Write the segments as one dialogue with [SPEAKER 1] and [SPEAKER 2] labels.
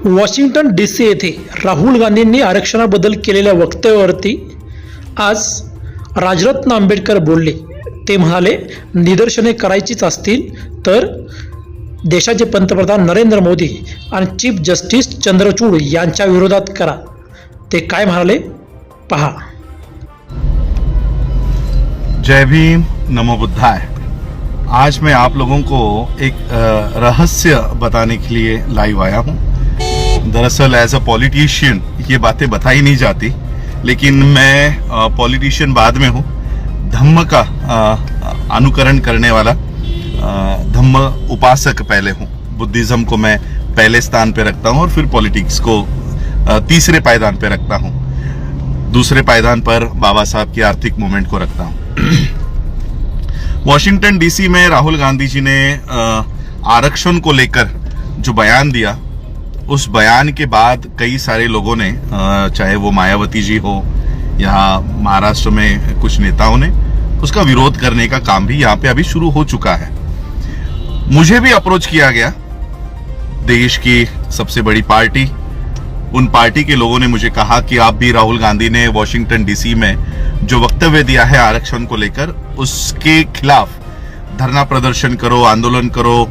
[SPEAKER 1] Washington DC येथे राहुल गांधींनी आरक्षणाबद्दल केलेल्या वक्तव्यावरती आज राजरत्न आंबेडकर बोलले. ते म्हणाले, निदर्शने करायचीच असतील तर देशाचे पंतप्रधान नरेंद्र मोदी आणि चीफ जस्टिस चंद्रचूड यांच्या विरोधात करा. ते काय म्हणाले पहा.
[SPEAKER 2] जय भीम, नमो बुद्धाय. आज मैं आप लोगों को एक रहस्य बताने के लिए लाइव आया हूँ. दरअसल एज अ पॉलिटिशियन ये बातें बताई नहीं जाती, लेकिन मैं पॉलिटिशियन बाद में हूँ. धम्म का अनुकरण करने वाला धम्म उपासक पहले हूँ. बुद्धिज्म को मैं पहले स्थान पे रखता हूँ और फिर पॉलिटिक्स को तीसरे पायदान पे रखता हूँ. दूसरे पायदान पर बाबा साहब की आर्थिक मूवमेंट को रखता हूँ. वॉशिंगटन DC में राहुल गांधी जी ने आरक्षण को लेकर जो बयान दिया, उस बयान के बाद कई सारे लोगों ने, चाहे वो मायावती जी हो या महाराष्ट्र में कुछ नेताओं ने, उसका विरोध करने का काम भी यहाँ पे अभी शुरू हो चुका है. मुझे भी अप्रोच किया गया. देश की सबसे बड़ी पार्टी, उन पार्टी के लोगों ने मुझे कहा कि आप भी राहुल गांधी ने वॉशिंगटन DC में जो वक्तव्य दिया है आरक्षण को लेकर, उसके खिलाफ धरना प्रदर्शन करो, आंदोलन करो,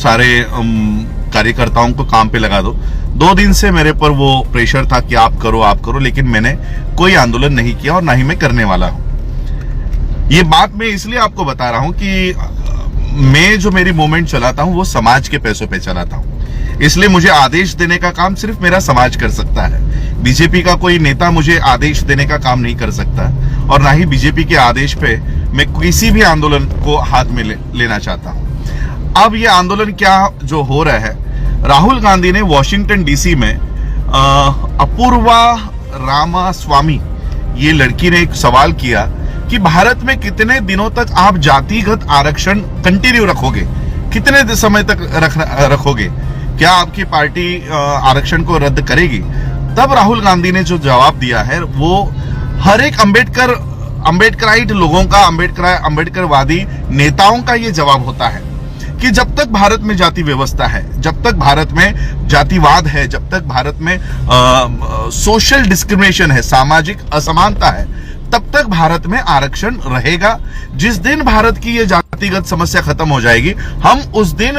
[SPEAKER 2] सारे कार्यकर्ताओं को काम पे लगा दो. 2 दिन से मेरे पर वो प्रेशर था कि आप करो, लेकिन मैंने कोई आंदोलन नहीं किया और ना ही मैं करने वाला हूं. ये बात मैं इसलिए आपको बता रहा हूं कि मैं जो मेरी मूवमेंट चलाता हूं वो समाज के पैसों पे चलाता हूं. इसलिए मुझे आदेश देने का काम सिर्फ मेरा समाज कर सकता है. बीजेपी का कोई नेता मुझे आदेश देने का काम नहीं कर सकता, और ना ही बीजेपी के आदेश पे मैं किसी भी आंदोलन को हाथ में लेना चाहता हूं. अब ये आंदोलन क्या जो हो रहा है, राहुल गांधी ने वॉशिंगटन DC में अपूर्वा रामास्वामी ये लड़की ने एक सवाल किया कि भारत में कितने दिनों तक आप जातिगत आरक्षण कंटिन्यू रखोगे, कितने समय तक रखोगे, क्या आपकी पार्टी आरक्षण को रद्द करेगी. तब राहुल गांधी ने जो जवाब दिया है वो हर एक अम्बेडकराइट लोगों का, अम्बेडकरवादी नेताओं का ये जवाब होता है कि जब तक भारत में जाति व्यवस्था है, जब तक भारत में जातिवाद है, जब तक भारत में सोशल डिस्क्रिमिनेशन है, सामाजिक असमानता है, तब तक भारत में आरक्षण रहेगा. जिस दिन भारत की ये जातिगत समस्या खत्म हो जाएगी, हम उस दिन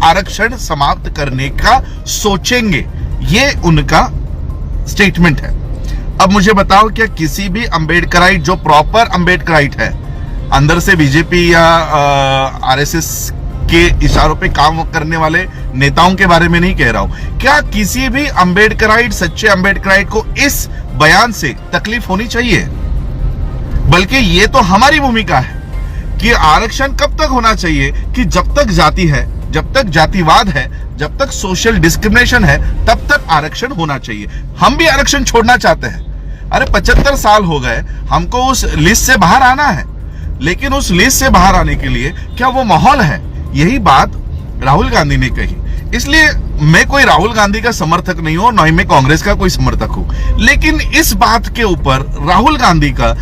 [SPEAKER 2] आरक्षण समाप्त करने का सोचेंगे. ये उनका स्टेटमेंट है. अब मुझे बताओ, क्या किसी भी अम्बेडकराइट जो प्रॉपर अम्बेडकराइट है, अंदर से बीजेपी या RSS के इशारों पे काम करने वाले नेताओं के बारे में नहीं कह रहा हूं, क्या किसी भी अम्बेडकराइट, सच्चे अम्बेडकराइट को इस बयान से तकलीफ होनी चाहिए? बल्कि ये तो हमारी भूमिका है कि आरक्षण कब तक होना चाहिए कि जब तक जाति है, जब तक जातिवाद है, जब तक सोशल डिस्क्रिमिनेशन है, तब तक आरक्षण होना चाहिए. हम भी आरक्षण छोड़ना चाहते हैं. अरे 75 साल हो गए, हमको उस लिस्ट से बाहर आना है, लेकिन उस लिस्ट से बाहर आने के लिए क्या वो माहौल है? यही बात राहुल गांधी ने कही. इसलिए मैं कोई राहुल गांधी का समर्थक नहीं हूं और न ही मैं कांग्रेस का कोई समर्थक हूं, लेकिन इस बात के ऊपर राहुल गांधी का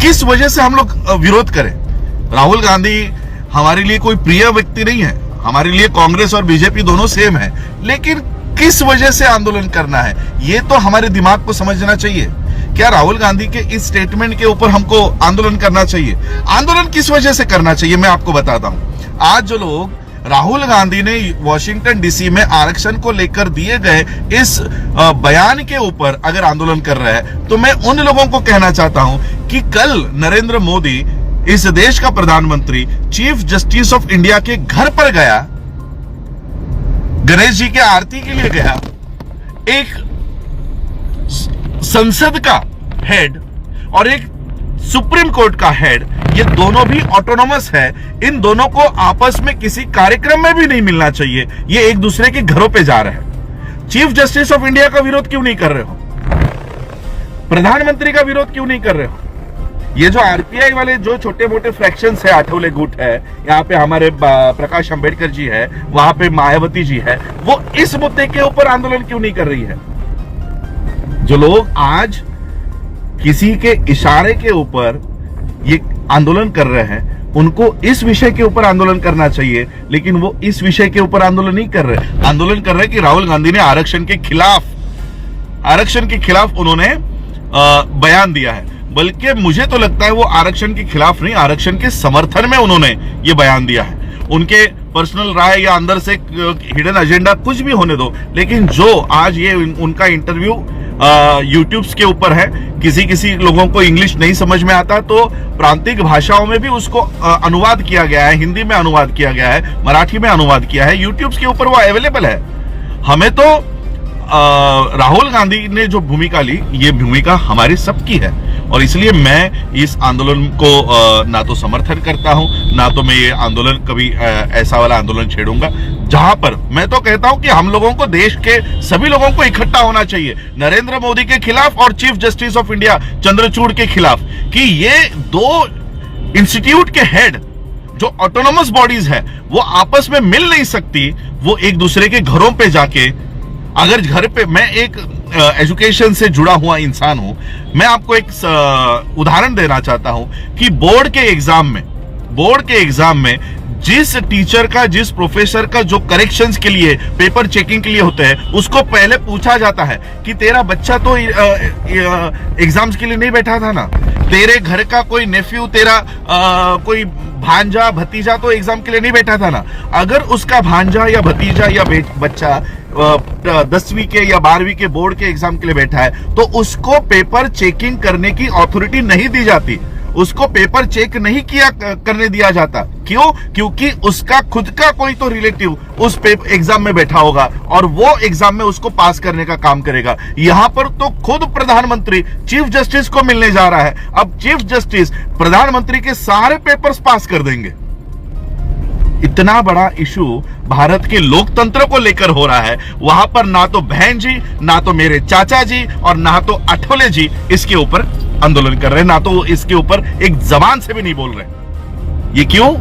[SPEAKER 2] किस वजह से हम लोग विरोध करें? राहुल गांधी हमारे लिए कोई प्रिय व्यक्ति नहीं है. हमारे लिए कांग्रेस और बीजेपी दोनों सेम है, लेकिन किस वजह से आंदोलन करना है, ये तो हमारे दिमाग को समझना चाहिए. क्या राहुल गांधी के इस स्टेटमेंट के ऊपर हमको आंदोलन करना चाहिए? आंदोलन किस वजह से करना चाहिए मैं आपको बताता हूं. आज जो लोग राहुल गांधी ने वॉशिंगटन DC में आरक्षण को लेकर दिए गए इस बयान के ऊपर अगर आंदोलन कर रहा है, तो मैं उन लोगों को कहना चाहता हूं कि कल नरेंद्र मोदी, इस देश का प्रधानमंत्री, चीफ जस्टिस ऑफ इंडिया के घर पर गया, गणेश जी के आरती के लिए गया. एक संसद का हेड और एक सुप्रीम कोर्ट का हेड, ये दोनों भी ऑटोनोमस है. इन दोनों को आपस में किसी कार्यक्रम में भी नहीं मिलना चाहिए. ये एक दूसरे के घरों पे जा रहे हैं. चीफ जस्टिस ऑफ इंडिया का विरोध क्यों नहीं कर रहे हो? प्रधानमंत्री का विरोध क्यों नहीं कर रहे हो? ये जो RPI वाले जो छोटे मोटे फ्रैक्शंस है, आठवले गुट है, यहाँ पे हमारे प्रकाश अंबेडकर जी है, वहां पे मायावती जी है, वो इस मुद्दे के ऊपर आंदोलन क्यों नहीं कर रही है? जो लोग आज किसी के इशारे के ऊपर ये आंदोलन कर रहे हैं, उनको इस विषय के ऊपर आंदोलन करना चाहिए, लेकिन वो इस विषय के ऊपर आंदोलन नहीं कर रहे। आंदोलन कर रहे कि राहुल गांधी ने आरक्षण के खिलाफ उन्होंने बयान दिया है। बल्कि मुझे तो लगता है वो आरक्षण के खिलाफ नहीं, आरक्षण के समर्थन में उन्होंने ये बयान दिया है। उनके पर्सनल राय या अंदर से हिडन एजेंडा कुछ भी होने दो, लेकिन जो आज ये उनका इंटरव्यू यूट्यूब के ऊपर है, किसी लोगों को इंग्लिश नहीं समझ में आता तो प्रांतिक भाषाओं में भी उसको अनुवाद किया गया है, हिंदी में अनुवाद किया गया है, मराठी में अनुवाद किया है, यूट्यूब के ऊपर वो अवेलेबल है। हमें तो राहुल गांधी ने जो भूमिका ली, ये भूमिका हमारी सबकी है, और इसलिए मैं इस आंदोलन को ना तो समर्थन करता हूं, ना तो मैं ये आंदोलन कभी ऐसा वाला आंदोलन छेड़ूंगा जहां पर मैं तो कहता हूं कि हम लोगों को, देश के सभी लोगों को इकट्ठा होना चाहिए नरेंद्र मोदी के खिलाफ और chief justice of India Chandrachud के खिलाफ, कि ये दो इंस्टीट्यूट के हेड जो ऑटोनोमस बॉडीज है वो आपस में मिल नहीं सकती। वो एक दूसरे के घरों पे जाके, अगर घर पे, मैं एक एजुकेशन से जुड़ा हुआ इंसान हूं, मैं आपको एक उदाहरण देना चाहता हूं कि बोर्ड के एग्जाम में जिस टीचर का, जिस प्रोफेसर का जो करेक्शंस के लिए, पेपर चेकिंग के लिए होते हैं, उसको पहले पूछा जाता है कि तेरा बच्चा तो एग्जाम्स के लिए नहीं बैठा था ना, तेरे घर का कोई नेफ्यू, तेरा कोई भांजा भतीजा तो एग्जाम के लिए नहीं बैठा था ना। अगर उसका भांजा या भतीजा या बच्चा 10वीं के या 12वीं के बोर्ड के एग्जाम के लिए बैठा है, तो उसको पेपर चेकिंग करने की अथॉरिटी नहीं दी जाती, उसको पेपर चेक नहीं करने दिया जाता। क्यों? क्योंकि उसका खुद का कोई तो रिलेटिव उस एग्जाम में बैठा होगा और वो एग्जाम में उसको पास करने का काम करेगा। यहां पर तो खुद प्रधानमंत्री चीफ जस्टिस को मिलने जा रहा है। अब चीफ जस्टिस प्रधानमंत्री के सारे पेपर्स पास कर देंगे। इतना बड़ा इशू भारत के लोकतंत्र को लेकर हो रहा है, वहां पर ना तो बहन जी, ना तो मेरे चाचा जी और ना तो आठवले जी इसके ऊपर आंदोलन कर रहे हैं, ना तो इसके ऊपर एक जबान से भी नहीं बोल रहे। ये क्यों?